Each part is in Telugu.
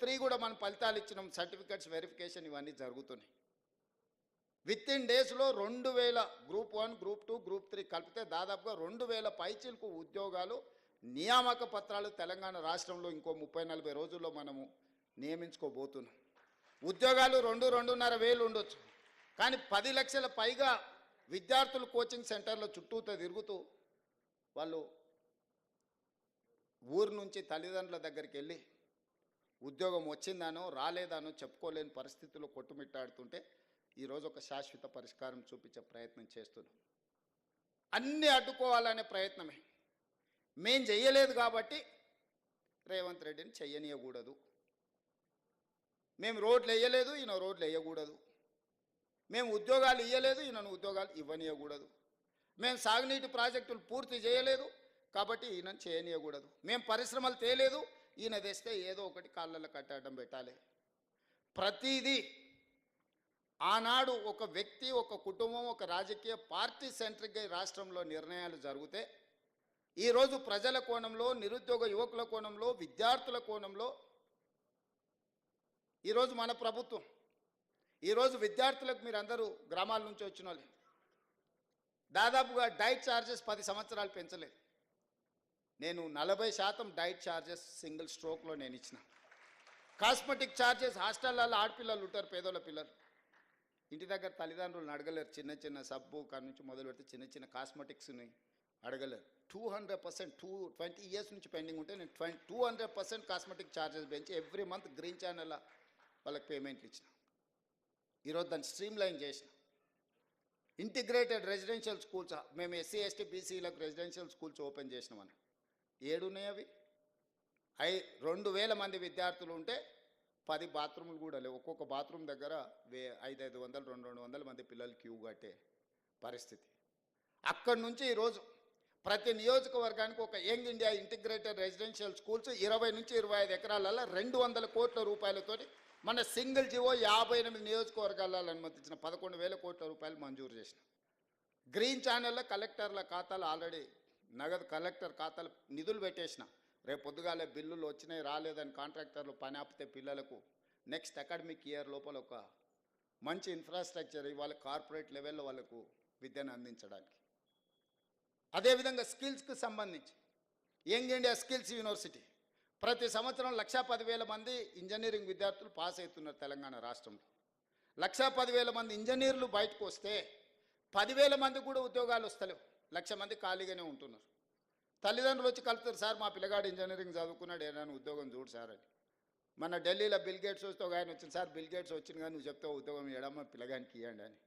ఫ్రీ కూడా మన ఫలితాలు ఇచ్చినాం, సర్టిఫికెట్స్ వెరిఫికేషన్ ఇవన్నీ జరుగుతున్నాయి. విత్ ఇన్ డేస్లో 2000 గ్రూప్ 1 గ్రూప్ 2 గ్రూప్ 3 కలిపితే దాదాపుగా 2000 పైచీలకు ఉద్యోగాలు నియామక పత్రాలు తెలంగాణ రాష్ట్రంలో ఇంకో 30-40 రోజుల్లో మనము నియమించుకోబోతున్నాం. ఉద్యోగాలు 2-2.5 వేలు ఉండొచ్చు, కానీ 10 లక్షల పైగా విద్యార్థులు కోచింగ్ సెంటర్ల చుట్టూతో తిరుగుతూ వాళ్ళు ఊరు నుంచి తల్లిదండ్రుల దగ్గరికి వెళ్ళి ఉద్యోగం వచ్చిందానో రాలేదానో చెప్పుకోలేని పరిస్థితుల్లో కొట్టుమిట్టాడుతుంటే ఈరోజు ఒక శాశ్వత పరిష్కారం చూపించే ప్రయత్నం చేస్తున్నాం. అన్నీ అడ్డుకోవాలనే ప్రయత్నమే. మేం చెయ్యలేదు కాబట్టి రేవంత్ రెడ్డిని చెయ్యనీయకూడదు, మేము రోడ్లు వేయలేదు ఈయన రోడ్లు వేయకూడదు, మేము ఉద్యోగాలు ఇవ్వలేదు ఈయనను ఉద్యోగాలు ఇవ్వనీయకూడదు, మేము సాగునీటి ప్రాజెక్టులు పూర్తి చేయలేదు కాబట్టి ఈయనను చేయనీయకూడదు, మేము పరిశ్రమలు తేలేదు ఈయన తెస్తే ఏదో ఒకటి కాళ్ళల్లో కట్టడం పెట్టాలి. ప్రతిదీ ఆనాడు ఒక వ్యక్తి, ఒక కుటుంబం, ఒక రాజకీయ పార్టీ సెంట్రిక్గా ఈ రాష్ట్రంలో నిర్ణయాలు జరిగితే ఈరోజు ప్రజల కోణంలో, నిరుద్యోగ యువకుల కోణంలో, విద్యార్థుల కోణంలో ఈరోజు మన ప్రభుత్వం, ఈరోజు విద్యార్థులకు మీరు అందరూ గ్రామాల నుంచి వచ్చిన వాళ్ళు దాదాపుగా డైట్ ఛార్జెస్ 10 సంవత్సరాలు పెంచలేదు. నేను 40% డైట్ ఛార్జెస్ సింగిల్ స్ట్రోక్లో నేను ఇచ్చిన. కాస్మెటిక్ ఛార్జెస్ హాస్టల్లో ఆడపిల్లలు ఉంటారు, పేదోళ్ళ పిల్లలు ఇంటి దగ్గర తల్లిదండ్రులను అడగలేరు, చిన్న చిన్న సబ్బు కాడ నుంచి మొదలు పెడితే చిన్న చిన్న కాస్మెటిక్స్ని అడగలేరు. 200% 20 ఇయర్స్ నుంచి పెండింగ్ ఉంటే నేను 200% కాస్మెటిక్ ఛార్జెస్ పెంచి ఎవ్రీ మంత్ గ్రీన్ ఛానల్ వాళ్ళకి పేమెంట్లు ఇచ్చిన. ఈరోజు దాన్ని స్ట్రీమ్ లైన్ చేసిన. ఇంటిగ్రేటెడ్ రెసిడెన్షియల్ స్కూల్స్ మేము ఎస్సీ ఎస్టీ బీసీలకు రెసిడెన్షియల్ స్కూల్స్ ఓపెన్ చేసినామని 7 ఉన్నాయి. అవి 2000 మంది విద్యార్థులు ఉంటే 10 బాత్రూములు కూడా లేవు. ఒక్కొక్క బాత్రూమ్ దగ్గర 500, 200 మంది పిల్లలు క్యూ కట్టే పరిస్థితి. అక్కడి నుంచి ఈరోజు ప్రతి నియోజకవర్గానికి ఒక young India integrated residential schools 20 నుంచి 25 ఎకరాలలో 200 కోట్ల రూపాయలతో మన సింగిల్ జీవో 58 నియోజకవర్గాలలో అనుమతించిన 11,000 కోట్ల రూపాయలు మంజూరు చేసిన. గ్రీన్ ఛానల్లో కలెక్టర్ల ఖాతాలు ఆల్రెడీ నగదు కలెక్టర్ ఖాతాలు నిధులు పెట్టేసిన. రేపు పొద్దుగాలే బిల్లులు వచ్చినాయి రాలేదని కాంట్రాక్టర్లు పని ఆపితే పిల్లలకు నెక్స్ట్ అకాడమిక్ ఇయర్ లోపల ఒక మంచి ఇన్ఫ్రాస్ట్రక్చర్ ఇవాళ కార్పొరేట్ లెవెల్లో వాళ్ళకు విద్యను అందించడానికి. అదేవిధంగా స్కిల్స్కి సంబంధించి యంగ్ ఇండియా స్కిల్స్ యూనివర్సిటీ ప్రతి సంవత్సరం 1,10,000 మంది ఇంజనీరింగ్ విద్యార్థులు పాస్ అవుతున్నారు తెలంగాణ రాష్ట్రంలో. 1,10,000 మంది ఇంజనీర్లు బయటకు వస్తే 10,000 మంది కూడా ఉద్యోగాలు వస్తలేవు, 1,00,000 మంది ఖాళీగానే ఉంటున్నారు. తల్లిదండ్రులు వచ్చి కలుపుతారు, సార్ మా పిల్లగాడు ఇంజనీరింగ్ చదువుకున్నాడు ఏదైనా ఉద్యోగం చూడు సార్ అని. మన ఢిల్లీలో బిల్ గేట్స్ వస్తే ఒక ఆయన వచ్చింది, సార్ బిల్ గేట్స్ వచ్చింది కానీ నువ్వు చెప్తే ఉద్యోగం ఇవ్వడమ్మా పిల్లగానికి ఇవ్వండి అని.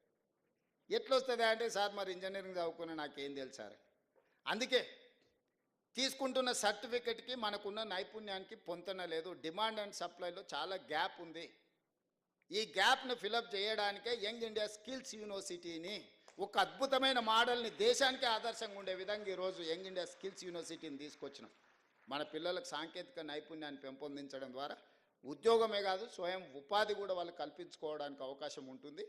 ఎట్లా వస్తుంది అంటే, సార్ మరి ఇంజనీరింగ్ చదువుకున్నా నాకేం తెలుసు సార్. అందుకే తీసుకుంటున్న సర్టిఫికెట్కి మనకున్న నైపుణ్యానికి పొంతన లేదు. డిమాండ్ అండ్ సప్లైలో చాలా గ్యాప్ ఉంది. ఈ గ్యాప్ను ఫిలప్ చేయడానికే యంగ్ ఇండియా స్కిల్స్ యూనివర్సిటీని ఒక అద్భుతమైన మోడల్ని దేశానికే ఆదర్శంగా ఉండే విధంగా ఈరోజు యంగ్ ఇండియా స్కిల్స్ యూనివర్సిటీని తీసుకొచ్చినాం. మన పిల్లలకు సాంకేతిక నైపుణ్యాన్ని పెంపొందించడం ద్వారా ఉద్యోగమే కాదు స్వయం ఉపాధి కూడా వాళ్ళకి కల్పించుకోవడానికి అవకాశం ఉంటుంది.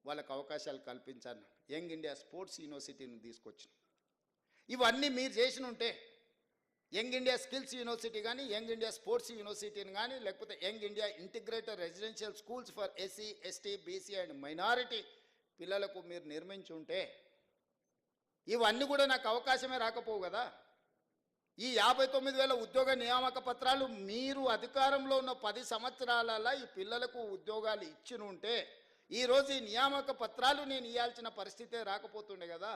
వాళ్ళకు అవకాశాలు కల్పించాను యంగ్ ఇండియా స్పోర్ట్స్ యూనివర్సిటీని తీసుకొచ్చినాం. ఇవన్నీ మీరు చేసిన ఉంటే యంగ్ ఇండియా స్కిల్స్ యూనివర్సిటీ కానీ, యంగ్ ఇండియా స్పోర్ట్స్ యూనివర్సిటీని కానీ, లేకపోతే young India integrated residential schools for SC ST BC and minority పిల్లలకు మీరు నిర్మించి ఉంటే ఇవన్నీ కూడా నాకు అవకాశమే రాకపోవు కదా. ఈ 59,000 ఉద్యోగ నియామక పత్రాలు మీరు అధికారంలో ఉన్న 10 సంవత్సరాలలో ఈ పిల్లలకు ఉద్యోగాలు ఇచ్చి ఉంటే ఈరోజు ఈ నియామక పత్రాలు నేను ఇవ్వాల్సిన పరిస్థితే రాకపోతుండే కదా.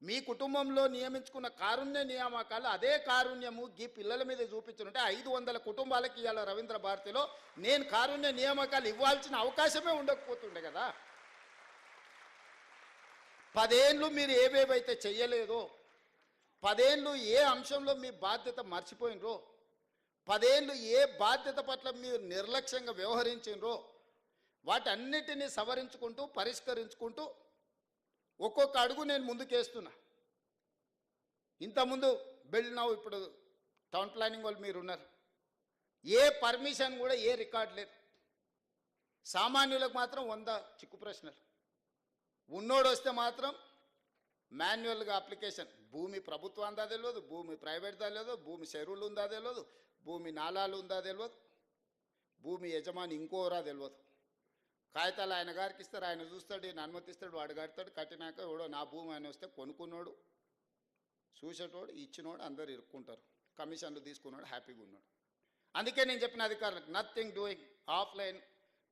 మీ కుటుంబంలో నియమించుకున్న కారుణ్య నియామకాలు అదే కారుణ్యము ఈ పిల్లల మీద చూపించుంటే 500 కుటుంబాలకి ఇవాళ రవీంద్ర భారతిలో నేను కారుణ్య నియామకాలు ఇవ్వాల్సిన అవకాశమే ఉండకపోతుండే కదా. 10 ఏళ్ళు మీరు ఏవేవైతే చెయ్యలేదో, 10 ఏళ్ళు ఏ అంశంలో మీ బాధ్యత మర్చిపోయినరో, 10 ఏళ్ళు ఏ బాధ్యత పట్ల మీరు నిర్లక్ష్యంగా వ్యవహరించినరో వాటన్నిటినీ సవరించుకుంటూ పరిష్కరించుకుంటూ ఒక్కొక్క అడుగు నేను ముందుకేస్తున్నా. ఇంతకుముందు బిల్డ్ నౌ ఇప్పుడు టౌన్ ప్లానింగ్ వాళ్ళు మీరు ఉన్నారు, ఏ పర్మిషన్ కూడా ఏ రికార్డు లేదు. సామాన్యులకు మాత్రం 100 చిక్కు ప్రశ్నలు, ఉన్నోడు వస్తే మాత్రం మాన్యువల్గా అప్లికేషన్. భూమి ప్రభుత్వం ఉందా తెలియదు, భూమి ప్రైవేట్దా తెలియదు, భూమి చెరువులు ఉందా తెలియదు, భూమి నాలాలు ఉందా తెలియదు. భూమి యజమాని ఇంకోరా తెలియదు. కాగితాలు ఆయన గారికి ఇస్తారు, ఆయన చూస్తాడు, ఈయన అనుమతిస్తాడు, వాడు కడతాడు. కట్టినాక ఎవడో నా భూమి అని వస్తే కొనుక్కున్నాడు, చూసేటోడు, ఇచ్చినోడు అందరు ఇరుక్కుంటారు. కమిషన్లు తీసుకున్నాడు, హ్యాపీగా ఉన్నాడు. అందుకే నేను చెప్పిన అధికారులకు నథింగ్ డూయింగ్, ఆఫ్లైన్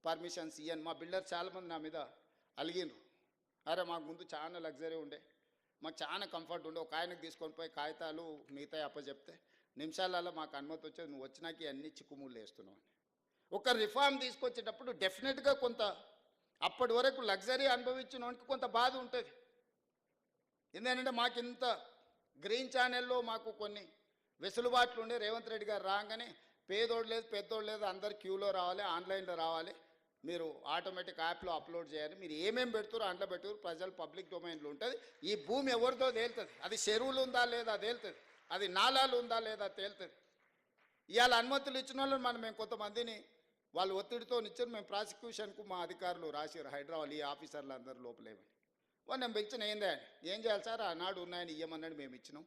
పర్మిషన్స్ ఇవ్వను. మా బిల్డర్ చాలామంది నా మీద అలిగినరు. అరే మాకు ముందు చాలా లగ్జరీ ఉండే, మాకు చాలా కంఫర్ట్ ఉండే, ఒక ఆయనకు తీసుకొని పోయి కాగితాలు మిగతా అప్పచెప్తే నిమిషాలలో మాకు అనుమతి వచ్చేది, నువ్వు వచ్చినాక అన్ని చిక్కుముళ్ళు వేస్తున్నావు అని. ఒక రిఫార్మ్ తీసుకొచ్చేటప్పుడు డెఫినెట్గా కొంత అప్పటి వరకు లగ్జరీ అనుభవించిన వానికి కొంత బాధ ఉంటుంది. ఎందుకంటే మాకు ఇంత గ్రీన్ ఛానల్లో మాకు కొన్ని వెసులుబాట్లు ఉండే. రేవంత్ రెడ్డి గారు రాగానే పేదోడు లేదు పెద్దోడు లేదు, అందరు క్యూలో రావాలి, ఆన్లైన్లో రావాలి, మీరు ఆటోమేటిక్ యాప్లో అప్లోడ్ చేయాలి, మీరు ఏమేమి పెడుతారో అందులో పెట్టుకురు, ప్రజలు పబ్లిక్ డొమైన్లో ఉంటుంది. ఈ భూమి ఎవరిదో తేలుతుంది, అది చెరువులు ఉందా లేదా తేలుతుంది, అది నాలాలు ఉందా లేదా తేలుతుంది. ఇవాళ అనుమతులు ఇచ్చిన వాళ్ళు మేము కొంతమందిని వాళ్ళు ఒత్తిడితో ఇచ్చారు. మేము ప్రాసిక్యూషన్కు మా అధికారులు రాశారు హైదరాబాద్, ఈ ఆఫీసర్లు అందరూ లోపలేమని. వాళ్ళు నేను పెంచిన ఏందే అని, ఏం చేయాలి సార్, ఆనాడు ఉన్నాయని ఇవ్వమన్నాడు, మేము ఇచ్చినాం,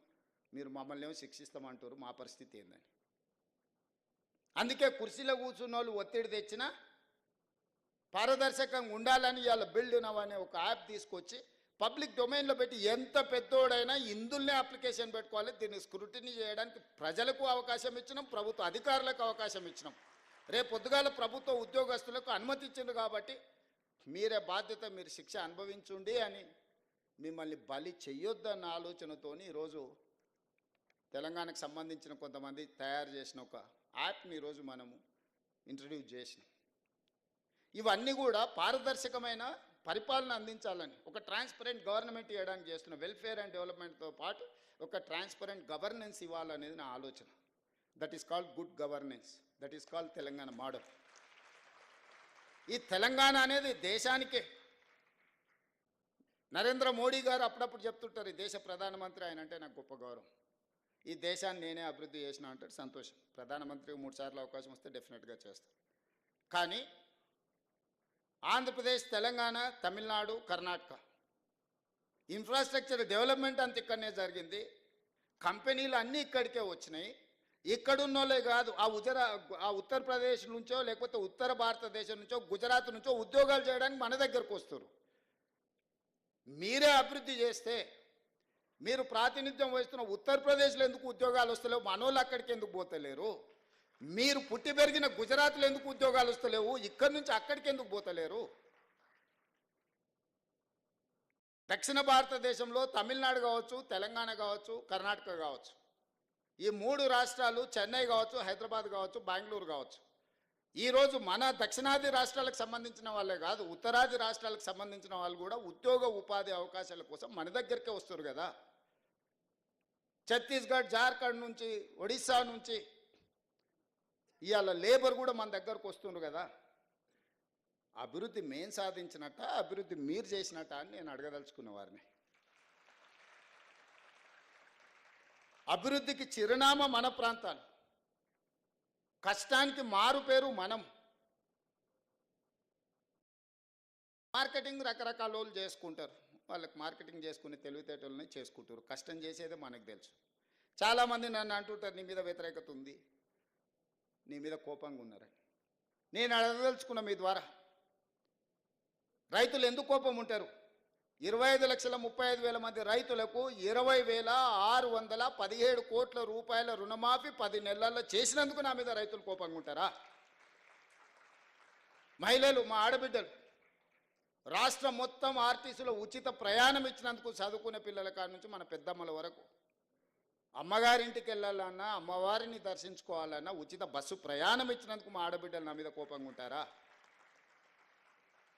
మీరు మమ్మల్ని ఏమో శిక్షిస్తామంటారు, మా పరిస్థితి ఏందని. అందుకే కుర్చీలో కూర్చున్న వాళ్ళు ఒత్తిడి తెచ్చినా పారదర్శకంగా ఉండాలని ఇవాళ బిల్డ్ నవ్ అనే ఒక యాప్ తీసుకొచ్చి పబ్లిక్ డొమైన్లో పెట్టి ఎంత పెద్దోడైనా ఇందులోనే అప్లికేషన్ పెట్టుకోవాలి. దీన్ని స్క్రూటినీ చేయడానికి ప్రజలకు అవకాశం ఇచ్చినాం, ప్రభుత్వ అధికారులకు అవకాశం ఇచ్చినాం. రేపు పొద్దుగాల ప్రభుత్వ ఉద్యోగస్తులకు అనుమతి ఇచ్చింది కాబట్టి మీరే బాధ్యత, మీరు శిక్ష అనుభవించుండి అని మిమ్మల్ని బలి చెయ్యొద్దన్న ఆలోచనతోని ఈరోజు తెలంగాణకు సంబంధించిన కొంతమంది తయారు చేసిన ఒక యాప్ని ఈరోజు మనము ఇంట్రడ్యూస్ చేసినాం. ఇవన్నీ కూడా పారదర్శకమైన పరిపాలన అందించాలని, ఒక ట్రాన్స్పరెంట్ గవర్నమెంట్ ఇవ్వడానికి చేస్తున్న వెల్ఫేర్ అండ్ డెవలప్మెంట్తో పాటు ఒక ట్రాన్స్పరెంట్ గవర్నెన్స్ ఇవ్వాలనేది నా ఆలోచన. That is called good governance, that is called Telangana model. ఈ తెలంగాణ అనేది దేశానికే. నరేంద్ర మోడీ గారు అప్పుడప్పుడు చెప్తుంటారు, ఈ దేశ ప్రధానమంత్రి ఆయన అంటే నాకు గొప్ప గౌరవం, ఈ దేశాన్ని నేనే అభివృద్ధి చేసిన అంటాడు. సంతోషం, ప్రధానమంత్రికి 3 సార్లు అవకాశం వస్తే డెఫినెట్గా చేస్తాను. కానీ ఆంధ్రప్రదేశ్, తెలంగాణ, తమిళనాడు, కర్ణాటక ఇన్ఫ్రాస్ట్రక్చర్ డెవలప్మెంట్ అంత ఇక్కడనే జరిగింది. కంపెనీలు అన్నీ ఇక్కడికే వచ్చినాయి. ఇక్కడున్నోళ్ళే కాదు, ఆ ఉత్తరప్రదేశ్ నుంచో లేకపోతే ఉత్తర భారతదేశం నుంచో గుజరాత్ నుంచో ఉద్యోగాలు చేయడానికి మన దగ్గరకు వస్తారు. మీరే అభివృద్ధి చేస్తే, మీరు ప్రాతినిధ్యం వహిస్తున్న ఉత్తరప్రదేశ్లో ఎందుకు ఉద్యోగాలు వస్తలేవు, మనోళ్ళు అక్కడికి ఎందుకు పోతలేరు? మీరు పుట్టి పెరిగిన గుజరాత్లో ఎందుకు ఉద్యోగాలు వస్తలేవు, ఇక్కడి నుంచి అక్కడికి ఎందుకు పోతలేరు? దక్షిణ భారతదేశంలో తమిళనాడు కావచ్చు, తెలంగాణ కావచ్చు, కర్ణాటక కావచ్చు, ఈ 3 రాష్ట్రాలు, చెన్నై కావచ్చు, హైదరాబాద్ కావచ్చు, బెంగళూరు కావచ్చు, ఈరోజు మన దక్షిణాది రాష్ట్రాలకు సంబంధించిన వాళ్ళే కాదు, ఉత్తరాది రాష్ట్రాలకు సంబంధించిన వాళ్ళు కూడా ఉద్యోగ ఉపాధి అవకాశాల కోసం మన దగ్గరికే వస్తారు కదా. ఛత్తీస్గఢ్, జార్ఖండ్ నుంచి, ఒడిశా నుంచి ఇవాళ లేబర్ కూడా మన దగ్గరకు వస్తుండ్రు కదా. అభివృద్ధి మేము సాధించినట్ట, అభివృద్ధి మీరు చేసినట్ట అని నేను అడగదలుచుకున్న వారిని. అభివృద్ధికి చిరునామా మన ప్రాంతాలు, కష్టానికి మారు పేరు మనం. మార్కెటింగ్ రకరకాల వాళ్ళు చేసుకుంటారు, వాళ్ళకి మార్కెటింగ్ చేసుకునే తెలివితేటలని చేసుకుంటారు. కష్టం చేసేదే మనకు తెలుసు. చాలామంది నన్ను అంటుంటారు, నీ మీద వ్యతిరేకత ఉంది, నీ మీద కోపంగా ఉన్నారని. నేను అడగదలుచుకున్న మీ ద్వారా, రైతులు ఎందుకు కోపం ఉంటారు? 25,35,000 మంది రైతులకు 20,617 కోట్ల రూపాయల రుణమాఫీ 10 నెలల్లో చేసినందుకు నా మీద రైతులు కోపంగా ఉంటారా? మహిళలు, మా ఆడబిడ్డలు, రాష్ట్రం మొత్తం ఆర్టీసీలో ఉచిత ప్రయాణం ఇచ్చినందుకు చదువుకునే పిల్లల కాడ నుంచి మన పెద్దమ్మల వరకు అమ్మగారింటికి వెళ్ళాలన్నా, అమ్మవారిని దర్శించుకోవాలన్నా ఉచిత బస్సు ప్రయాణం ఇచ్చినందుకు మా ఆడబిడ్డలు నా మీద కోపంగా ఉంటారా?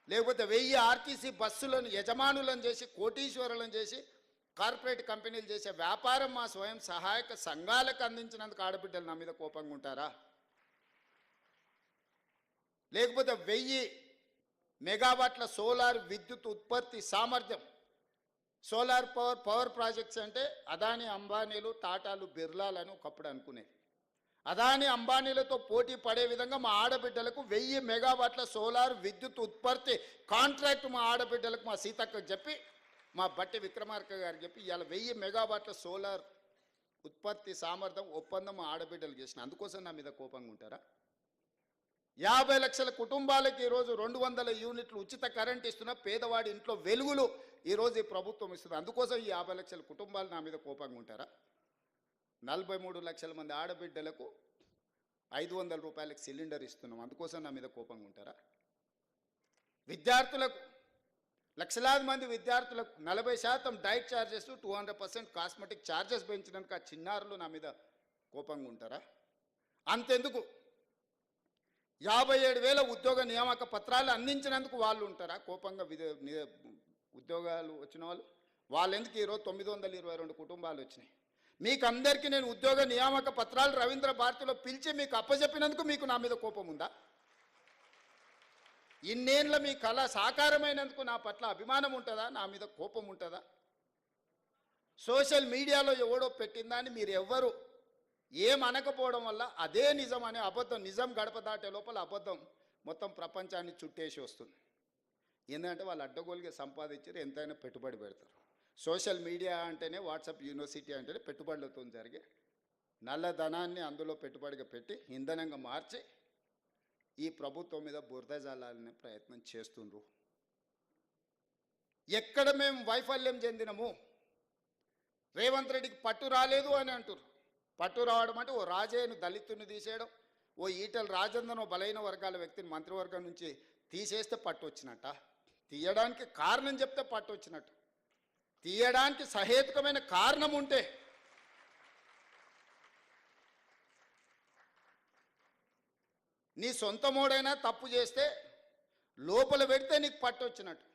లేకపోతే 1000 ఆర్టీసీ బస్సులను యజమానులను చేసి, కోటీశ్వరులను చేసి, కార్పొరేట్ కంపెనీలు చేసే వ్యాపారం మా స్వయం సహాయక సంఘాలకు అందించినందుకు ఆడబిడ్డలు నా మీద కోపంగా ఉంటారా? లేకపోతే 1000 మెగావాట్ల సోలార్ విద్యుత్ ఉత్పత్తి సామర్థ్యం, సోలార్ పవర్ ప్రాజెక్ట్స్ అంటే అదాని, అంబానీలు, టాటాలు, బిర్లాలను ఒకప్పుడు అనుకునేది. అదాని, అంబానీలతో పోటీ పడే విధంగా మా ఆడబిడ్డలకు 1000 మెగావాట్ల సోలార్ విద్యుత్ ఉత్పత్తి కాంట్రాక్ట్ మా ఆడబిడ్డలకు, మా సీతక్కకు చెప్పి, మా బట్టి విక్రమార్క గారికి చెప్పి ఇవాళ 1000 మెగావాట్ల సోలార్ ఉత్పత్తి సామర్థ్యం ఒప్పందం మా ఆడబిడ్డలు చేసిన. అందుకోసం నా మీద కోపంగా ఉంటారా? 50 లక్షల కుటుంబాలకి ఈరోజు 200 యూనిట్లు ఉచిత కరెంట్ ఇస్తున్న పేదవాడి ఇంట్లో వెలుగులు ఈరోజు ఈ ప్రభుత్వం ఇస్తుంది. అందుకోసం ఈ 50 లక్షల కుటుంబాలు నా మీద కోపంగా ఉంటారా? 43 లక్షల మంది ఆడబిడ్డలకు 500 రూపాయలకు సిలిండర్ ఇస్తున్నాం, అందుకోసం నా మీద కోపంగా ఉంటారా? విద్యార్థులకు లక్షలాది మంది విద్యార్థులకు 40% డైట్ ఛార్జెస్ 200% కాస్మెటిక్ ఛార్జెస్ పెంచినందుకు ఆ చిన్నారులు నా మీద కోపంగా ఉంటారా? అంతెందుకు 57,000 ఉద్యోగ నియామక పత్రాలు అందించినందుకు వాళ్ళు ఉంటారా కోపంగా? ఉద్యోగాలు వచ్చిన వాళ్ళు ఎందుకు ఈరోజు 922 కుటుంబాలు వచ్చినాయి? మీకు అందరికీ నేను ఉద్యోగ నియామక పత్రాలు రవీంద్ర భారతిలో పిలిచి మీకు అప్పచెప్పినందుకు మీకు నా మీద కోపం ఉందా? ఇన్నేళ్ళ మీ కళ సాకారమైనందుకు నా పట్ల అభిమానం ఉంటుందా? నా మీద కోపం ఉంటుందా? సోషల్ మీడియాలో ఎవడో పెట్టిందా అని మీరు ఎవ్వరు ఏమనకపోవడం వల్ల అదే నిజం అనే అబద్ధం, నిజం గడప దాటే లోపల అబద్ధం మొత్తం ప్రపంచాన్ని చుట్టేసి వస్తుంది. ఏంటంటే వాళ్ళు అడ్డగోలుగా సంపాదించారు, ఎంతైనా పెట్టుబడి పెడతారు. సోషల్ మీడియా అంటేనే, వాట్సాప్ యూనివర్సిటీ అంటేనే పెట్టుబడులతో జరిగే నల్లధనాన్ని అందులో పెట్టుబడిగా పెట్టి ఇంధనంగా మార్చి ఈ ప్రభుత్వం మీద బురద జల్లాలనే ప్రయత్నం చేస్తుండ్రు. ఎక్కడ మేము వైఫల్యం చెందినము? రేవంత్ రెడ్డికి పట్టు రాలేదు అని అంటారు. పట్టు రావడం అంటే ఓ రాజయ్యను దళితుని తీసేయడం, ఓ ఈటల రాజేందర్ బలైన వర్గాల వ్యక్తిని మంత్రివర్గం నుంచి తీసేస్తే పట్టు వచ్చినట్ట? తీయడానికి కారణం చెప్తే పట్టు వచ్చినట్టు. తీయడానికి సహేతుకమైన కారణం ఉంటే నీ సొంత మోడైనా తప్పు చేస్తే లోపల పెడితే నీకు పట్టు వచ్చినట్టు.